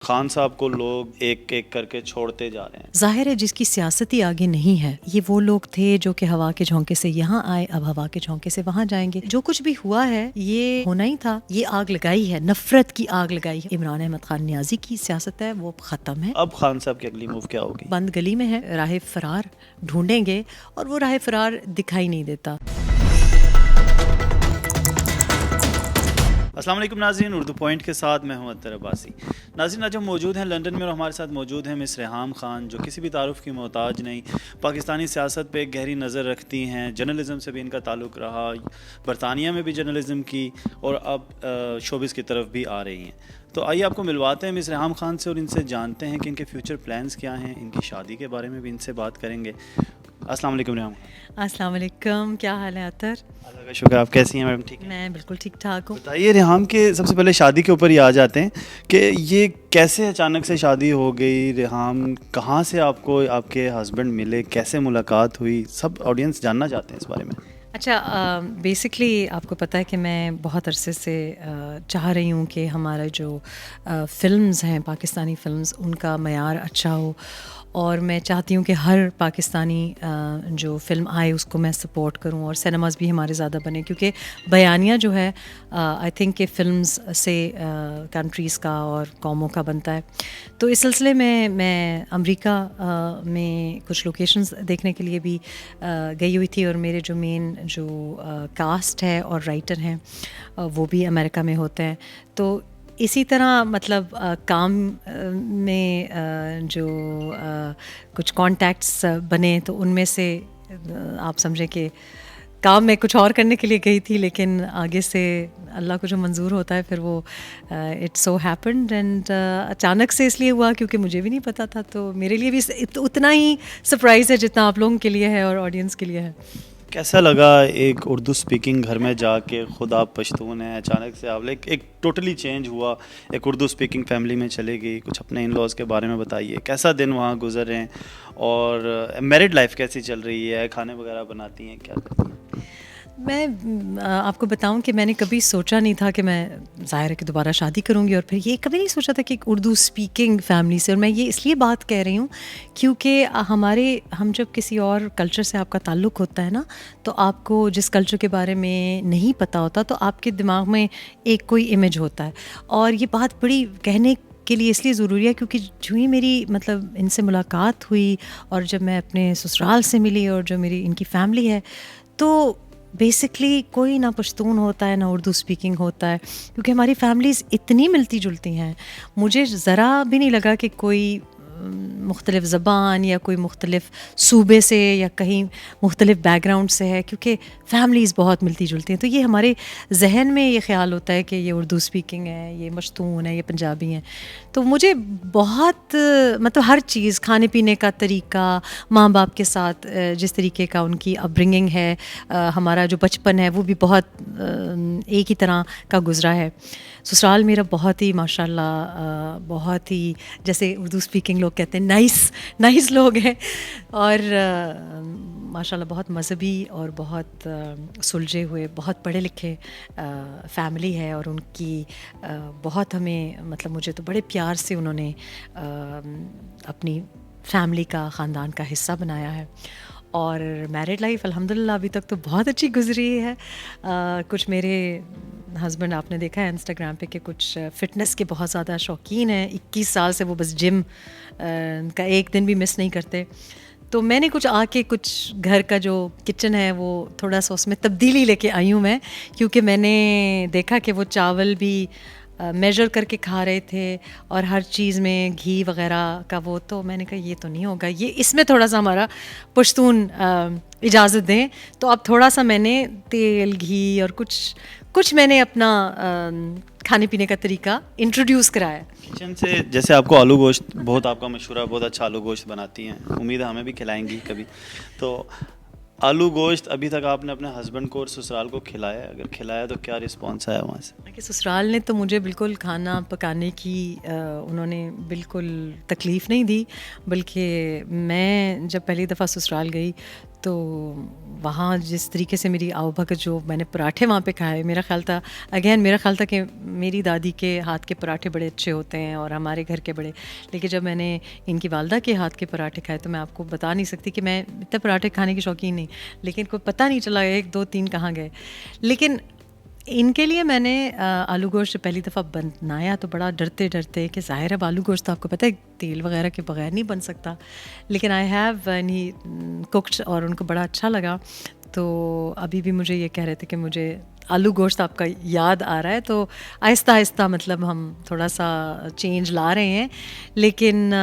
خان صاحب کو لوگ ایک ایک کر کے چھوڑتے جا رہے ہیں. ظاہر ہے جس کی سیاستی آگے نہیں ہے. یہ وہ لوگ تھے جو کہ ہوا کے جھونکے سے یہاں آئے, اب ہوا کے جھونکے سے وہاں جائیں گے. جو کچھ بھی ہوا ہے یہ ہونا ہی تھا. یہ آگ لگائی ہے, نفرت کی آگ لگائی ہے. عمران احمد خان نیازی کی سیاست ہے وہ ختم ہے. اب خان صاحب کی اگلی موو کیا ہوگی؟ بند گلی میں ہے, راہ فرار ڈھونڈیں گے اور وہ راہ فرار دکھائی نہیں دیتا. السلام علیکم ناظرین, اردو پوائنٹ کے ساتھ میں ہوں اطہر عباسی. ناظرین آج ہم موجود ہیں لندن میں اور ہمارے ساتھ موجود ہیں مس ریحام خان, جو کسی بھی تعارف کی محتاج نہیں, پاکستانی سیاست پہ گہری نظر رکھتی ہیں. جرنلزم سے بھی ان کا تعلق رہا, برطانیہ میں بھی جرنلزم کی اور اب شوبز کی طرف بھی آ رہی ہیں. تو آئیے آپ کو ملواتے ہیں مس ریحام خان سے اور ان سے جانتے ہیں کہ ان کے فیوچر پلانز کیا ہیں. ان کی شادی کے بارے میں بھی ان سے بات کریں گے. السلام علیکم ریحام. السلام علیکم, کیا حال ہے اطہر؟ اللہ کا شکر, آپ کیسی ہیں میڈم؟ ٹھیک ہے, میں بالکل ٹھیک ٹھاک ہوں. بتائیے ریحام کے سب سے پہلے شادی کے اوپر ہی آ جاتے ہیں کہ یہ کیسے اچانک سے شادی ہو گئی. ریحام کہاں سے آپ کو آپ کے ہسبینڈ ملے, کیسے ملاقات ہوئی, سب آڈینس جاننا چاہتے ہیں اس بارے میں. اچھا, بیسکلی آپ کو پتہ ہے کہ میں بہت عرصے سے چاہ رہی ہوں کہ ہمارے جو فلمز ہیں, پاکستانی فلمز, ان کا معیار اچھا ہو, اور میں چاہتی ہوں کہ ہر پاکستانی جو فلم آئے اس کو میں سپورٹ کروں, اور سینماز بھی ہمارے زیادہ بنے, کیونکہ بیانیہ جو ہے آئی تھنک کہ فلمز سے کنٹریز کا اور قوموں کا بنتا ہے. تو اس سلسلے میں امریکہ میں کچھ لوکیشنز دیکھنے کے لیے بھی گئی ہوئی تھی, اور میرے جو مین جو کاسٹ ہے اور رائٹر ہیں وہ بھی امریکہ میں ہوتے ہیں. تو اسی طرح مطلب کام میں جو کچھ کانٹیکٹس بنے, تو ان میں سے آپ سمجھیں کہ کام میں کچھ اور کرنے کے لیے گئی تھی, لیکن آگے سے اللہ کو جو منظور ہوتا ہے پھر وہ اٹ سو ہیپنڈ, اینڈ اچانک سے اس لیے ہوا کیونکہ مجھے بھی نہیں پتہ تھا. تو میرے لیے بھی اتنا ہی سرپرائز ہے جتنا آپ لوگوں کے لیے ہے اور آڈینس کے لیے ہے. کیسا لگا ایک اردو اسپیکنگ گھر میں جا کے, خود آپ پشتون ہیں, اچانک سے آپ ایک ٹوٹلی چینج ہوا, ایک اردو اسپیکنگ فیملی میں چلے گئی. کچھ اپنے ان لاز کے بارے میں بتائیے, کیسا دن وہاں گزر رہے ہیں, اور میرڈ لائف کیسی چل رہی ہے, کھانے وغیرہ بناتی ہیں, کیا کرتی ہیں؟ میں آپ کو بتاؤں کہ میں نے کبھی سوچا نہیں تھا کہ میں ظاہر ہے کہ دوبارہ شادی کروں گی, اور پھر یہ کبھی نہیں سوچا تھا کہ ایک اردو اسپیکنگ فیملی سے. اور میں یہ اس لیے بات کہہ رہی ہوں کیونکہ ہم جب کسی اور کلچر سے آپ کا تعلق ہوتا ہے نا, تو آپ کو جس کلچر کے بارے میں نہیں پتہ ہوتا تو آپ کے دماغ میں ایک کوئی امیج ہوتا ہے. اور یہ بات بڑی کہنے کے لیے اس لیے ضروری ہے کیونکہ جو ہی میری مطلب ان سے ملاقات ہوئی, اور جب میں اپنے سسرال سے ملی اور جو میری ان کی فیملی ہے, تو بیسکلی کوئی نہ پشتون ہوتا ہے نہ اردو اسپیکنگ ہوتا ہے, کیونکہ ہماری فیملیز اتنی ملتی جلتی ہیں. مجھے ذرا بھی نہیں لگا کہ کوئی مختلف زبان یا کوئی مختلف صوبے سے یا کہیں مختلف بیک گراؤنڈ سے ہے, کیونکہ فیملیز بہت ملتی جلتی ہیں. تو یہ ہمارے ذہن میں یہ خیال ہوتا ہے کہ یہ اردو اسپیکنگ ہے, یہ پشتون ہے, یہ پنجابی ہیں. تو مجھے بہت مطلب ہر چیز, کھانے پینے کا طریقہ, ماں باپ کے ساتھ جس طریقے کا ان کی اپ برنگنگ ہے, ہمارا جو بچپن ہے وہ بھی بہت ایک ہی طرح کا گزرا ہے. سسرال میرا بہت ہی ماشاء اللہ بہت ہی جیسے اردو اسپیکنگ لوگ کہتے ہیں نائس لوگ ہیں, اور ماشاء اللہ بہت مذہبی اور بہت سلجھے ہوئے, بہت پڑھے لکھے فیملی ہے. اور ان کی بہت ہمیں مطلب مجھے تو بڑے پیار سے انہوں نے اپنی فیملی کا, خاندان کا حصہ بنایا ہے. اور میرڈ لائف الحمدللہ ابھی تک تو بہت اچھی گزری ہے. کچھ میرے ہسبینڈ آپ نے دیکھا ہے انسٹاگرام پہ کہ کچھ فٹنس کے بہت زیادہ شوقین ہیں. 21 سال سے وہ بس جم کا ایک دن بھی مس نہیں کرتے. تو میں نے کچھ آ کے کچھ گھر کا جو کچن ہے وہ تھوڑا سا اس میں تبدیلی لے کے آئی ہوں میں, کیونکہ میں نے دیکھا کہ وہ چاول بھی میجر کر کے کھا رہے تھے, اور ہر چیز میں گھی وغیرہ کا وہ, تو میں نے کہا یہ تو نہیں ہوگا, یہ اس میں تھوڑا سا ہمارا پشتون اجازت دیں. تو اب تھوڑا سا میں نے تیل گھی اور کچھ میں نے اپنا کھانے پینے کا طریقہ انٹروڈیوس کرایا. کچن سے جیسے آپ کو آلو گوشت بہت آپ کا مشہور ہے, بہت اچھا آلو گوشت بناتی ہیں, امید ہے ہمیں بھی کھلائیں گی کبھی. تو آلو گوشت ابھی تک آپ نے اپنے ہسبینڈ کو اور سسرال کو کھلایا ہے؟ اگر کھلایا تو کیا رسپانس آیا وہاں سے؟ کہ سسرال نے تو مجھے بالکل کھانا پکانے کی انہوں نے بالکل تکلیف نہیں دی, بلکہ میں جب پہلی دفعہ سسرال گئی تو وہاں جس طریقے سے میری آؤ بھگت, جو میں نے پراٹھے وہاں پہ کھائے, میرا خیال تھا کہ میری دادی کے ہاتھ کے پراٹھے بڑے اچھے ہوتے ہیں اور ہمارے گھر کے بڑے, لیکن جب میں نے ان کی والدہ کے ہاتھ کے پراٹھے کھائے تو میں آپ کو بتا نہیں سکتی کہ میں اتنے پراٹھے کھانے کی شوقین نہیں, لیکن کوئی پتہ نہیں چلا 1 2 3 کہاں گئے. لیکن ان کے لیے میں نے آلو گوشت پہلی دفعہ بنایا تو بڑا ڈرتے ڈرتے کہ ظاہر ہے آلو گوشت تو آپ کو پتہ ہے تیل وغیرہ کے بغیر نہیں بن سکتا, لیکن آئی ہیو اینی کوکڈ اور ان کو بڑا اچھا لگا. تو ابھی بھی مجھے یہ کہہ رہے تھے کہ مجھے آلو گوشت آپ کا یاد آ رہا ہے, تو آہستہ آہستہ مطلب ہم تھوڑا سا چینج لا رہے ہیں. لیکن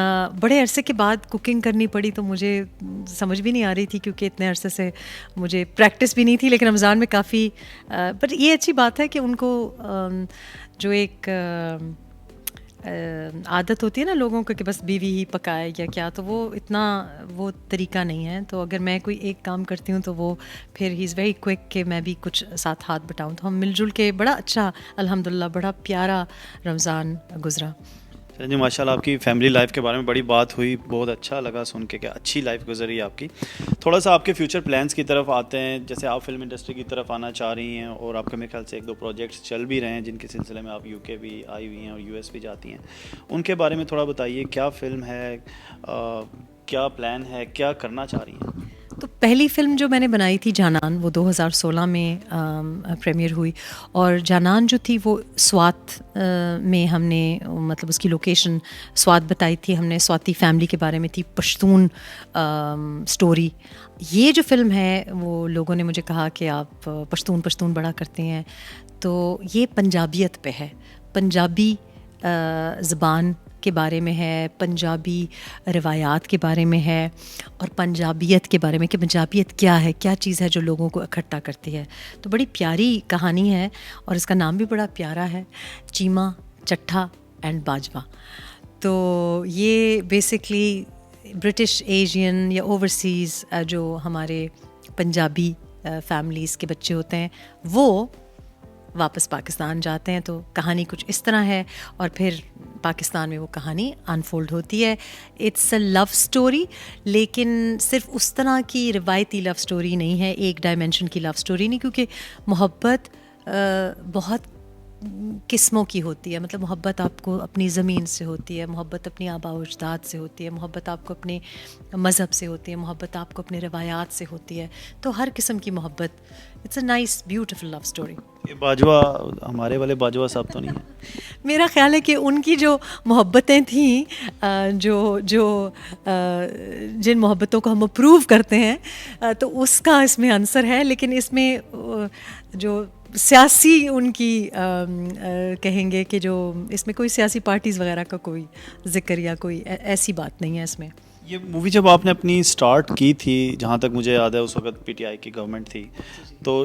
بڑے عرصے کے بعد کوکنگ کرنی پڑی تو مجھے سمجھ بھی نہیں آ رہی تھی, کیونکہ اتنے عرصے سے مجھے پریکٹس بھی نہیں تھی. لیکن رمضان میں کافی بٹ یہ اچھی بات ہے کہ ان کو جو ایک عادت ہوتی ہے نا لوگوں کو کہ بس بیوی ہی پکائے یا کیا, تو وہ اتنا وہ طریقہ نہیں ہے. تو اگر میں کوئی ایک کام کرتی ہوں تو وہ پھر ہی از ویری کوئک کہ میں بھی کچھ ساتھ ہاتھ بٹاؤں. تو ہم مل جل کے بڑا اچھا الحمدللہ بڑا پیارا رمضان گزرا. جی ماشاء اللہ, آپ کی فیملی لائف کے بارے میں بڑی بات ہوئی, بہت اچھا لگا سن کے کہ اچھی لائف گزری آپ کی. تھوڑا سا آپ کے فیوچر پلانس کی طرف آتے ہیں. جیسے آپ فلم انڈسٹری کی طرف آنا چاہ رہی ہیں اور آپ کے میرے خیال سے 1 2 پروجیکٹس چل بھی رہے ہیں جن کے سلسلے میں آپ UK بھی آئی ہوئی ہیں اور US بھی جاتی ہیں. ان کے بارے میں تھوڑا بتائیے, کیا فلم ہے, کیا پلان ہے, کیا کرنا چاہ رہی ہیں؟ تو پہلی فلم جو میں نے بنائی تھی جانان, وہ 2016 میں پریمیئر ہوئی. اور جانان جو تھی وہ سوات میں ہم نے مطلب اس کی لوکیشن سوات بتائی تھی. ہم نے سواتی فیملی کے بارے میں تھی, پشتون سٹوری. یہ جو فلم ہے وہ لوگوں نے مجھے کہا کہ آپ پشتون بڑا کرتے ہیں, تو یہ پنجابیت پہ ہے, پنجابی زبان کے بارے میں ہے, پنجابی روایات کے بارے میں ہے, اور پنجابیت کے بارے میں کہ پنجابیت کیا ہے, کیا چیز ہے جو لوگوں کو اکٹھا کرتی ہے. تو بڑی پیاری کہانی ہے اور اس کا نام بھی بڑا پیارا ہے, چیما چٹھا اینڈ باجوہ. تو یہ بیسکلی برٹش ایشین یا اوورسیز جو ہمارے پنجابی فیملیز کے بچے ہوتے ہیں وہ واپس پاکستان جاتے ہیں. تو کہانی کچھ اس طرح ہے اور پھر پاکستان میں وہ کہانی انفولڈ ہوتی ہے. اٹس اے لو اسٹوری, لیکن صرف اس طرح کی روایتی لو اسٹوری نہیں ہے, ایک ڈائمینشن کی لو اسٹوری نہیں, کیونکہ محبت بہت قسموں کی ہوتی ہے. مطلب محبت آپ کو اپنی زمین سے ہوتی ہے, محبت اپنی آباء و اجداد سے ہوتی ہے, محبت آپ کو اپنے مذہب سے ہوتی ہے, محبت آپ کو اپنے روایات سے ہوتی ہے. تو ہر قسم کی محبت, it's a nice beautiful love story. یہ باجوہ ہمارے والے باجوہ صاحب تو نہیں ہیں؟ میرا خیال ہے کہ ان کی جو محبتیں تھیں, جو جن محبتوں کو ہم اپروو کرتے ہیں, تو اس کا اس میں عنصر ہے. لیکن اس میں جو سیاسی ان کی کہیں گے کہ جو اس میں کوئی سیاسی پارٹیز وغیرہ کا کوئی ذکر یا کوئی ایسی بات نہیں ہے اس میں. یہ مووی جب آپ نے اپنی سٹارٹ کی تھی, جہاں تک مجھے یاد ہے اس وقت PTI کی گورنمنٹ تھی, تو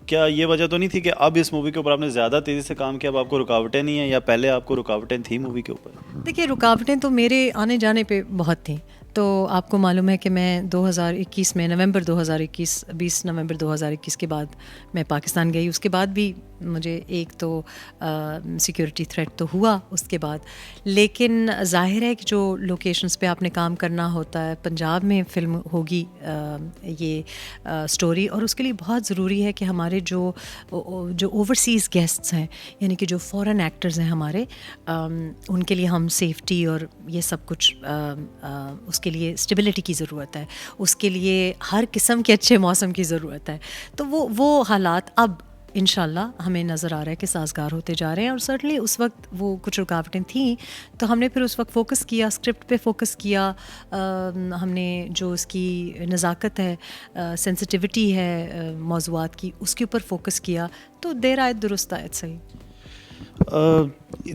کیا یہ وجہ تو نہیں تھی کہ اب اس مووی کے اوپر آپ نے زیادہ تیزی سے کام کیا, اب آپ کو رکاوٹیں نہیں ہیں, یا پہلے آپ کو رکاوٹیں تھیں مووی کے اوپر؟ دیکھیے رکاوٹیں تو میرے آنے جانے پہ بہت تھیں. تو آپ کو معلوم ہے کہ میں 2021 میں نومبر 20 نومبر 2021 کے بعد میں پاکستان گئی. اس کے بعد بھی مجھے ایک تو سیکیورٹی تھریٹ تو ہوا اس کے بعد, لیکن ظاہر ہے کہ جو لوکیشنز پہ آپ نے کام کرنا ہوتا ہے, پنجاب میں فلم ہوگی یہ سٹوری, اور اس کے لیے بہت ضروری ہے کہ ہمارے جو اوورسیز گیسٹس ہیں, یعنی کہ جو فورن ایکٹرز ہیں ہمارے, ان کے لیے ہم سیفٹی اور یہ سب کچھ اس کے لیے اسٹیبلٹی کی ضرورت ہے, اس کے لیے ہر قسم کے اچھے موسم کی ضرورت ہے. تو وہ حالات اب انشاءاللہ ہمیں نظر آ رہا ہے کہ سازگار ہوتے جا رہے ہیں. اور سرٹنلی اس وقت وہ کچھ رکاوٹیں تھیں, تو ہم نے پھر اس وقت فوکس کیا, اسکرپٹ پہ فوکس کیا, ہم نے جو اس کی نزاکت ہے, سینسٹیوٹی ہے موضوعات کی, اس کے اوپر فوکس کیا, تو دیر آئے درست آئے صحیح.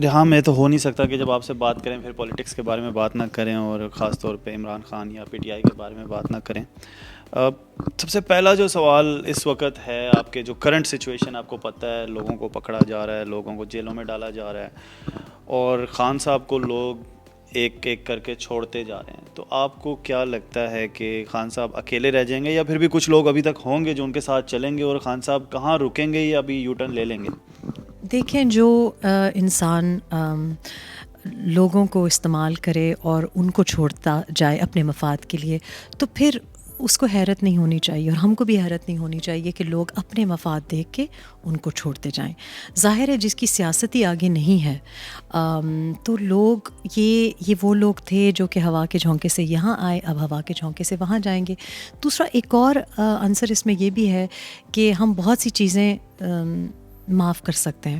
ہاں, میں تو ہو نہیں سکتا کہ جب آپ سے بات کریں پھر پولیٹکس کے بارے میں بات نہ کریں, اور خاص طور پہ عمران خان یا PTI کے بارے میں بات نہ کریں. سب سے پہلا جو سوال اس وقت ہے, آپ کے جو کرنٹ سچویشن آپ کو پتہ ہے, لوگوں کو پکڑا جا رہا ہے, لوگوں کو جیلوں میں ڈالا جا رہا ہے, اور خان صاحب کو لوگ ایک ایک کر کے چھوڑتے جا رہے ہیں, تو آپ کو کیا لگتا ہے کہ خان صاحب اکیلے رہ جائیں گے, یا پھر بھی کچھ لوگ ابھی تک ہوں گے جو ان کے ساتھ چلیں گے, اور خان صاحب کہاں رکیں گے یا ابھی یو ٹرن لے لیں گے؟ دیکھیں, جو انسان لوگوں کو استعمال کرے اور ان کو چھوڑتا جائے اپنے مفاد کے لیے, تو پھر اس کو حیرت نہیں ہونی چاہیے اور ہم کو بھی حیرت نہیں ہونی چاہیے کہ لوگ اپنے مفاد دیکھ کے ان کو چھوڑتے جائیں. ظاہر ہے جس کی سیاستی آگے نہیں ہے تو لوگ یہ وہ لوگ تھے جو کہ ہوا کے جھونکے سے یہاں آئے, اب ہوا کے جھونکے سے وہاں جائیں گے. دوسرا ایک اور عنصر اس میں یہ بھی ہے کہ ہم بہت سی چیزیں معاف کر سکتے ہیں,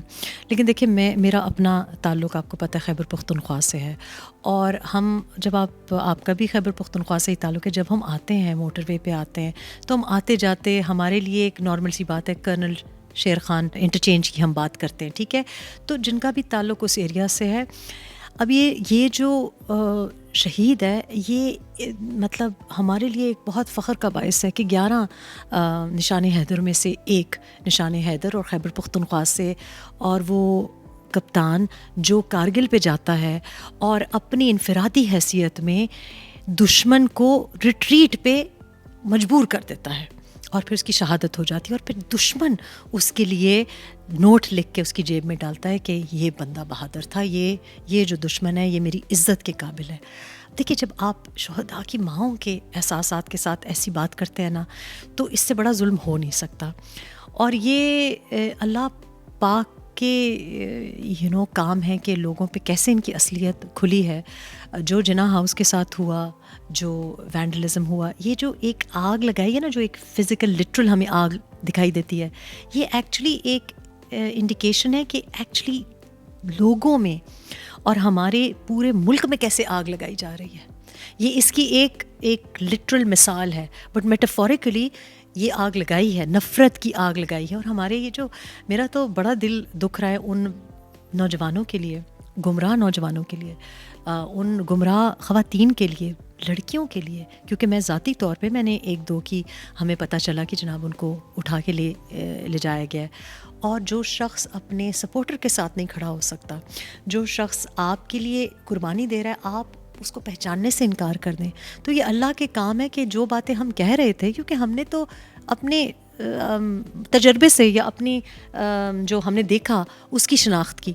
لیکن دیکھیں میرا اپنا تعلق آپ کو پتہ ہے خیبر پختونخوا سے ہے, اور ہم جب آپ کا بھی خیبر پختونخوا سے ہی تعلق ہے, جب ہم آتے ہیں موٹر وے پہ آتے ہیں تو ہم آتے جاتے ہمارے لیے ایک نارمل سی بات ہے کرنل شیر خان انٹرچینج کی ہم بات کرتے ہیں, ٹھیک ہے, تو جن کا بھی تعلق اس ایریا سے ہے. اب یہ جو شہید ہے یہ مطلب ہمارے لیے ایک بہت فخر کا باعث ہے کہ 11 نشان حیدر میں سے ایک نشان حیدر اور خیبر پختونخوا سے, اور وہ کپتان جو کارگل پہ جاتا ہے اور اپنی انفرادی حیثیت میں دشمن کو ریٹریٹ پہ مجبور کر دیتا ہے اور پھر اس کی شہادت ہو جاتی ہے, اور پھر دشمن اس کے لیے نوٹ لکھ کے اس کی جیب میں ڈالتا ہے کہ یہ بندہ بہادر تھا, یہ جو دشمن ہے یہ میری عزت کے قابل ہے. دیکھیے جب آپ شہداء کی ماؤں کے احساسات کے ساتھ ایسی بات کرتے ہیں نا, تو اس سے بڑا ظلم ہو نہیں سکتا. اور یہ اللہ پاک کے کام ہے کہ لوگوں پہ کیسے ان کی اصلیت کھلی ہے. جو جناح ہاؤس کے ساتھ ہوا, جو وینڈلزم ہوا, یہ جو ایک آگ لگائی ہے نا, جو ایک فزیکل لٹرل ہمیں آگ دکھائی دیتی ہے, یہ ایکچولی ایک انڈیکیشن ہے کہ ایکچولی لوگوں میں اور ہمارے پورے ملک میں کیسے آگ لگائی جا رہی ہے. یہ اس کی ایک لٹرل مثال ہے, بٹ میٹافوریکلی یہ آگ لگائی ہے, نفرت کی آگ لگائی ہے. اور ہمارے یہ جو میرا تو بڑا دل دکھ رہا ہے ان نوجوانوں کے لیے, گمراہ نوجوانوں کے لیے, ان گمراہ خواتین کے لیے, لڑکیوں کے لیے, کیونکہ میں ذاتی طور پہ میں نے 1-2 کی ہمیں پتہ چلا کہ جناب ان کو اٹھا کے لے جایا گیا ہے. اور جو شخص اپنے سپورٹر کے ساتھ نہیں کھڑا ہو سکتا, جو شخص آپ کے لیے قربانی دے رہا ہے, آپ اس کو پہچاننے سے انکار کر دیں, تو یہ اللہ کے کام ہے کہ جو باتیں ہم کہہ رہے تھے, کیونکہ ہم نے تو اپنے تجربے سے یا اپنی جو ہم نے دیکھا اس کی شناخت کی,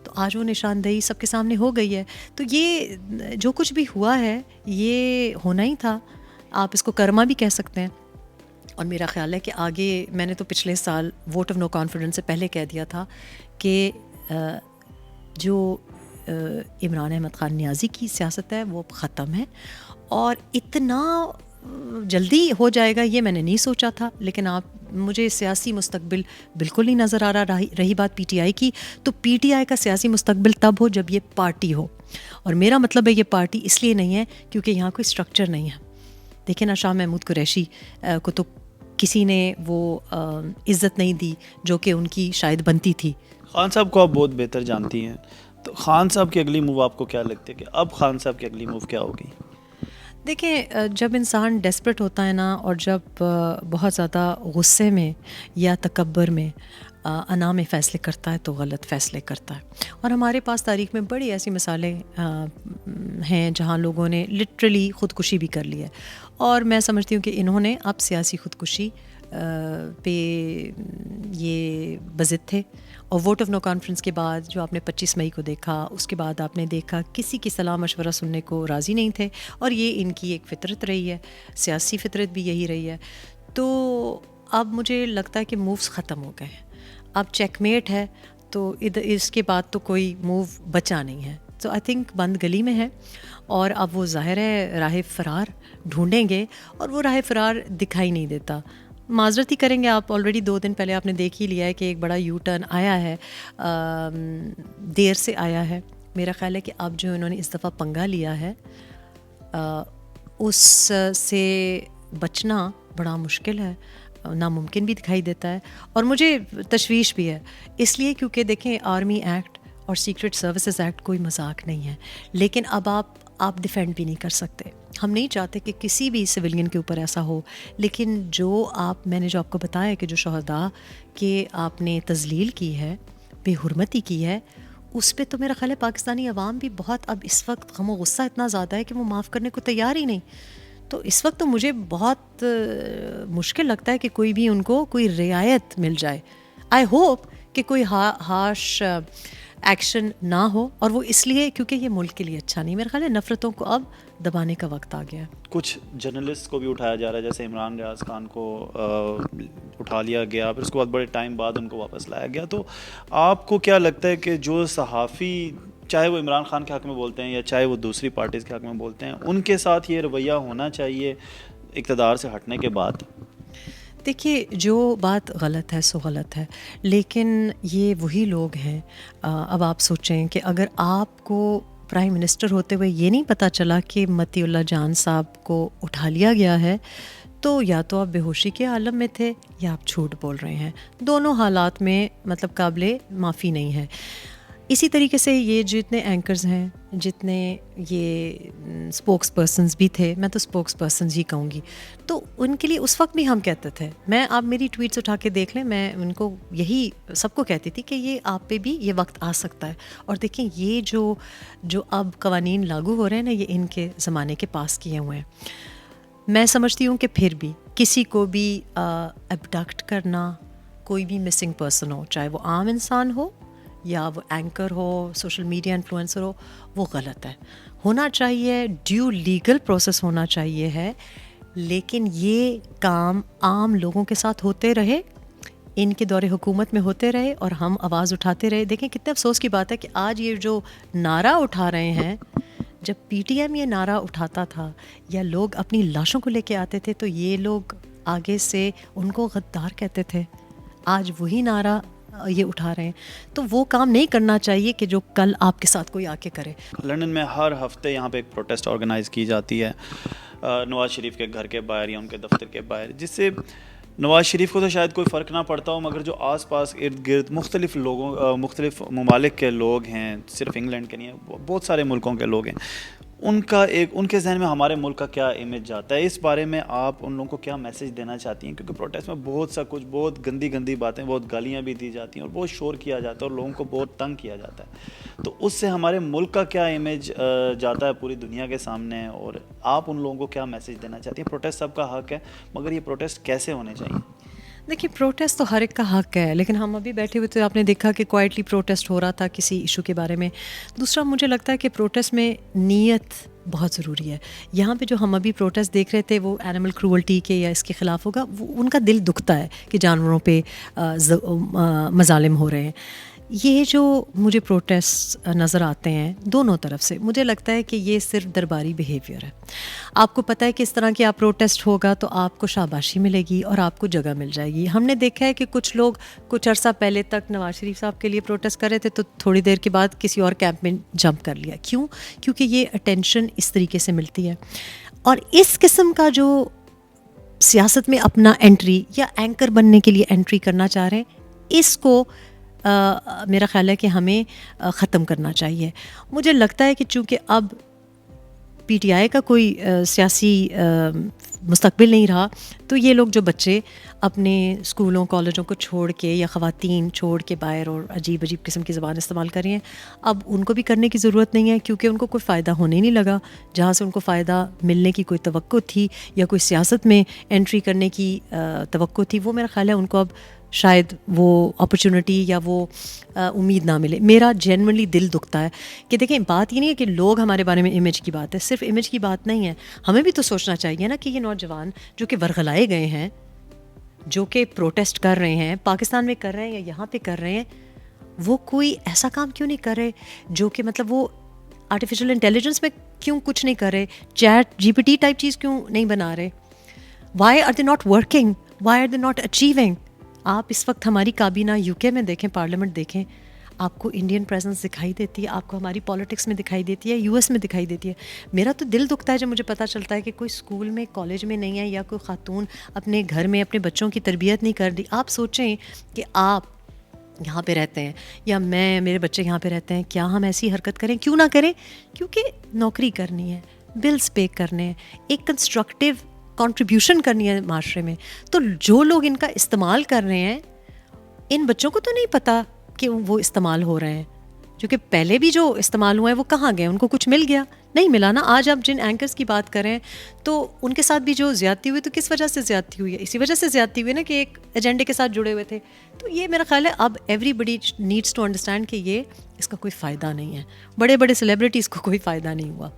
تو آج وہ نشاندہی سب کے سامنے ہو گئی ہے. تو یہ جو کچھ بھی ہوا ہے یہ ہونا ہی تھا, آپ اس کو کرما بھی کہہ سکتے ہیں. اور میرا خیال ہے کہ آگے میں نے تو پچھلے سال ووٹ آف نو کانفیڈنس سے پہلے کہہ دیا تھا کہ جو عمران احمد خان نیازی کی سیاست ہے وہ ختم ہے, اور اتنا جلدی ہو جائے گا یہ میں نے نہیں سوچا تھا. لیکن مجھے سیاسی مستقبل بالکل نہیں نظر آ رہا. رہی بات پی ٹی آئی کی, تو پی ٹی آئی کا سیاسی مستقبل تب ہو جب یہ پارٹی ہو, اور میرا مطلب ہے یہ پارٹی اس لیے نہیں ہے کیونکہ یہاں کوئی اسٹرکچر نہیں ہے. دیکھیں نا, شاہ محمود قریشی کو تو کسی نے وہ عزت نہیں دی جو کہ ان کی شاید بنتی تھی. خان صاحب کو آپ بہت بہتر جانتی ہیں, تو خان صاحب کی اگلی موو آپ کو کیا لگتی ہے کہ اب خان صاحب کی اگلی موو کیا ہوگی؟ دیکھیں جب انسان ڈیسپریٹ ہوتا ہے نا, اور جب بہت زیادہ غصے میں یا تکبر میں انا میں فیصلے کرتا ہے تو غلط فیصلے کرتا ہے. اور ہمارے پاس تاریخ میں بڑی ایسی مثالیں ہیں جہاں لوگوں نے لٹرلی خودکشی بھی کر لی ہے, اور میں سمجھتی ہوں کہ انہوں نے اب سیاسی خودکشی پہ یہ بضد تھے. اور ووٹ آف نو کانفرنس کے بعد جو آپ نے 25 مئی کو دیکھا, اس کے بعد آپ نے دیکھا کسی کی صلاح مشورہ سننے کو راضی نہیں تھے, اور یہ ان کی ایک فطرت رہی ہے, سیاسی فطرت بھی یہی رہی ہے. تو اب مجھے لگتا ہے کہ مووز ختم ہو گئے ہیں, اب چیک میٹ ہے, تو اس کے بعد تو کوئی موو بچا نہیں ہے. تو آئی تھنک بند گلی میں ہے, اور اب وہ ظاہر ہے راہ فرار ڈھونڈیں گے, اور وہ راہ فرار دکھائی نہیں دیتا. معذرت ہی کریں گے آپ, آلریڈی 2 دن پہلے آپ نے دیکھ ہی لیا ہے کہ ایک بڑا یو ٹرن آیا ہے, دیر سے آیا ہے. میرا خیال ہے کہ اب جو انہوں نے اس دفعہ پنگا لیا ہے اس سے بچنا بڑا مشکل ہے, ناممکن بھی دکھائی دیتا ہے. اور مجھے تشویش بھی ہے اس لیے کیونکہ دیکھیں آرمی ایکٹ اور سیکرٹ سروسز ایکٹ کوئی مذاق نہیں ہے, لیکن اب آپ ڈیفینڈ بھی نہیں کر سکتے. ہم نہیں چاہتے کہ کسی بھی سویلین کے اوپر ایسا ہو, لیکن میں نے جو آپ کو بتایا کہ جو شہداء کے آپ نے تذلیل کی ہے, بے حرمتی کی ہے, اس پہ تو میرا خیال ہے پاکستانی عوام بھی بہت اب اس وقت غم و غصہ اتنا زیادہ ہے کہ وہ معاف کرنے کو تیار ہی نہیں. تو اس وقت تو مجھے بہت مشکل لگتا ہے کہ کوئی بھی ان کو کوئی رعایت مل جائے. آئی ہوپ کہ کوئی ہارش ایکشن نہ ہو, اور وہ اس لیے کیونکہ یہ ملک کے لیے اچھا نہیں. میرا خیال ہے نفرتوں کو اب دبانے کا وقت آ گیا ہے. کچھ جرنلسٹ کو بھی اٹھایا جا رہا ہے, جیسے عمران ریاض خان کو اٹھا لیا گیا, پھر اس کے بعد بڑے ٹائم بعد ان کو واپس لایا گیا. تو آپ کو کیا لگتا ہے کہ جو صحافی, چاہے وہ عمران خان کے حق میں بولتے ہیں یا چاہے وہ دوسری پارٹیز کے حق میں بولتے ہیں, ان کے ساتھ یہ رویہ ہونا چاہیے اقتدار سے ہٹنے کے بعد؟ دیکھیے, جو بات غلط ہے سو غلط ہے, لیکن یہ وہی لوگ ہیں. اب آپ سوچیں کہ اگر آپ کو پرائم منسٹر ہوتے ہوئے یہ نہیں پتہ چلا کہ متی اللہ جان صاحب کو اٹھا لیا گیا ہے, تو یا تو آپ بے ہوشی کے عالم میں تھے یا آپ جھوٹ بول رہے ہیں. دونوں حالات میں مطلب قابل معافی نہیں ہے. اسی طریقے سے یہ جتنے اینکرز ہیں, جتنے یہ اسپوکس پرسنز بھی تھے, میں تو اسپوکس پرسنز ہی کہوں گی, تو ان کے لیے اس وقت بھی ہم کہتے تھے, آپ میری ٹویٹس اٹھا کے دیکھ لیں, میں ان کو یہی سب کو کہتی تھی کہ یہ آپ پہ بھی یہ وقت آ سکتا ہے. اور دیکھیں یہ جو اب قوانین لاگو ہو رہے ہیں نا, یہ ان کے زمانے کے پاس کیے ہوئے ہیں. میں سمجھتی ہوں کہ پھر بھی کسی کو بھی ابڈکٹ کرنا, کوئی بھی مسنگ پرسن ہو, چاہے وہ عام انسان ہو یا وہ اینکر ہو, سوشل میڈیا انفلوئنسر ہو, وہ غلط ہے. ہونا چاہیے, ڈیو لیگل پروسیس ہونا چاہیے ہے, لیکن یہ کام عام لوگوں کے ساتھ ہوتے رہے, ان کے دور حکومت میں ہوتے رہے, اور ہم آواز اٹھاتے رہے. دیکھیں کتنے افسوس کی بات ہے کہ آج یہ جو نعرہ اٹھا رہے ہیں, جب پی ٹی ایم یہ نعرہ اٹھاتا تھا یا لوگ اپنی لاشوں کو لے کے آتے تھے, تو یہ لوگ آگے سے ان کو غدار کہتے تھے. آج وہی نعرہ یہ اٹھا رہے ہیں, تو وہ کام نہیں کرنا چاہیے کہ جو کل آپ کے ساتھ کوئی آ کے کرے. لندن میں ہر ہفتے یہاں پہ ایک پروٹیسٹ آرگنائز کی جاتی ہے نواز شریف کے گھر کے باہر یا ان کے دفتر کے باہر, جس سے نواز شریف کو تو شاید کوئی فرق نہ پڑتا ہو, مگر جو آس پاس ارد گرد مختلف ممالک کے لوگ ہیں, صرف انگلینڈ کے نہیں ہیں, بہت سارے ملکوں کے لوگ ہیں, ان کے ذہن میں ہمارے ملک کا کیا امیج جاتا ہے. اس بارے میں آپ ان لوگوں کو کیا میسج دینا چاہتی ہیں؟ کیونکہ پروٹیسٹ میں بہت گندی باتیں, بہت گالیاں بھی دی جاتی ہیں اور بہت شور کیا جاتا ہے اور لوگوں کو بہت تنگ کیا جاتا ہے. تو اس سے ہمارے ملک کا کیا امیج جاتا ہے پوری دنیا کے سامنے, اور آپ ان لوگوں کو کیا میسج دینا چاہتی ہیں؟ پروٹیسٹ سب کا حق ہے, مگر یہ پروٹیسٹ کیسے ہونے چاہیے؟ دیکھیے, پروٹیسٹ تو ہر ایک کا حق ہے, لیکن ہم ابھی بیٹھے ہوئے تو آپ نے دیکھا کہ کوائٹلی پروٹیسٹ ہو رہا تھا کسی ایشو کے بارے میں. دوسرا مجھے لگتا ہے کہ پروٹیسٹ میں نیت بہت ضروری ہے. یہاں پہ جو ہم ابھی پروٹیسٹ دیکھ رہے تھے وہ اینیمل کروولٹی کے یا اس کے خلاف ہوگا, وہ ان کا دل دکھتا ہے کہ جانوروں پہ مظالم ہو رہے ہیں. یہ جو مجھے پروٹیسٹ نظر آتے ہیں دونوں طرف سے, مجھے لگتا ہے کہ یہ صرف درباری بیہیویئر ہے. آپ کو پتہ ہے کہ اس طرح کی آپ پروٹیسٹ ہوگا تو آپ کو شاباشی ملے گی اور آپ کو جگہ مل جائے گی. ہم نے دیکھا ہے کہ کچھ لوگ کچھ عرصہ پہلے تک نواز شریف صاحب کے لیے پروٹیسٹ کر رہے تھے, تو تھوڑی دیر کے بعد کسی اور کیمپ میں جمپ کر لیا. کیوں؟ کیونکہ یہ اٹینشن اس طریقے سے ملتی ہے. اور اس قسم کا جو سیاست میں اپنا انٹری یا اینکر بننے کے لیے انٹری کرنا چاہ رہے ہیں, اس کو میرا خیال ہے کہ ہمیں ختم کرنا چاہیے. مجھے لگتا ہے کہ چونکہ اب پی ٹی آئی کا کوئی سیاسی مستقبل نہیں رہا, تو یہ لوگ جو بچے اپنے اسکولوں کالجوں کو چھوڑ کے یا خواتین چھوڑ کے باہر اور عجیب قسم کی زبان استعمال کر رہی ہیں, اب ان کو بھی کرنے کی ضرورت نہیں ہے, کیونکہ ان کو کوئی فائدہ ہونے نہیں لگا. جہاں سے ان کو فائدہ ملنے کی کوئی توقع تھی یا کوئی سیاست میں انٹری کرنے کی توقع تھی, وہ میرا خیال ہے ان کو اب شاید وہ اپرچونٹی یا وہ امید نہ ملے. میرا جینوئنلی دل دکھتا ہے کہ دیکھیں, بات یہ نہیں ہے کہ لوگ ہمارے بارے میں امیج کی بات ہے, صرف امیج کی بات نہیں ہے. ہمیں بھی تو سوچنا چاہیے نا کہ یہ نوجوان جو کہ ورغلائے گئے ہیں, جو کہ پروٹیسٹ کر رہے ہیں, پاکستان میں کر رہے ہیں یا یہاں پہ کر رہے ہیں, وہ کوئی ایسا کام کیوں نہیں کر رہے جو کہ مطلب وہ آرٹیفیشیل انٹیلیجنس میں کیوں کچھ نہیں کر رہے, Chat G P T type چیز کیوں نہیں بنا رہے؟ Why are they not working, why are they not achieving? آپ اس وقت ہماری کابینہ یو کے میں دیکھیں, پارلیمنٹ دیکھیں, آپ کو انڈین پریزنس دکھائی دیتی ہے, آپ کو ہماری پالیٹکس میں دکھائی دیتی ہے, یو ایس میں دکھائی دیتی ہے. میرا تو دل دکھتا ہے جب مجھے پتہ چلتا ہے کہ کوئی اسکول میں کالج میں نہیں ہے, یا کوئی خاتون اپنے گھر میں اپنے بچوں کی تربیت نہیں کر دی. آپ سوچیں کہ آپ یہاں پہ رہتے ہیں یا میرے بچے یہاں پہ رہتے ہیں, کیا ہم ایسی حرکت کریں؟ کیوں نہ کریں؟ کیونکہ نوکری کرنی ہے, بلز پے کرنے ہیں, ایک کنسٹرکٹیو کنٹریبیوشن کرنی ہے معاشرے میں. تو جو لوگ ان کا استعمال کر رہے ہیں, ان بچوں کو تو نہیں پتہ کہ وہ استعمال ہو رہے ہیں. جو کہ پہلے بھی جو استعمال ہوا ہے وہ کہاں گئے؟ ان کو کچھ مل گیا؟ نہیں ملا نا. آج آپ جن اینکرز کی بات کریں تو ان کے ساتھ بھی جو زیادتی ہوئی تو کس وجہ سے زیادتی ہوئی ہے؟ اسی وجہ سے زیادتی ہوئی نا کہ ایک ایجنڈے کے ساتھ جڑے ہوئے تھے. تو یہ میرا خیال ہے اب everybody needs to understand کہ یہ اس کا کوئی فائدہ نہیں ہے. بڑے بڑے سیلیبریٹیز کو کوئی فائدہ نہیں ہوا.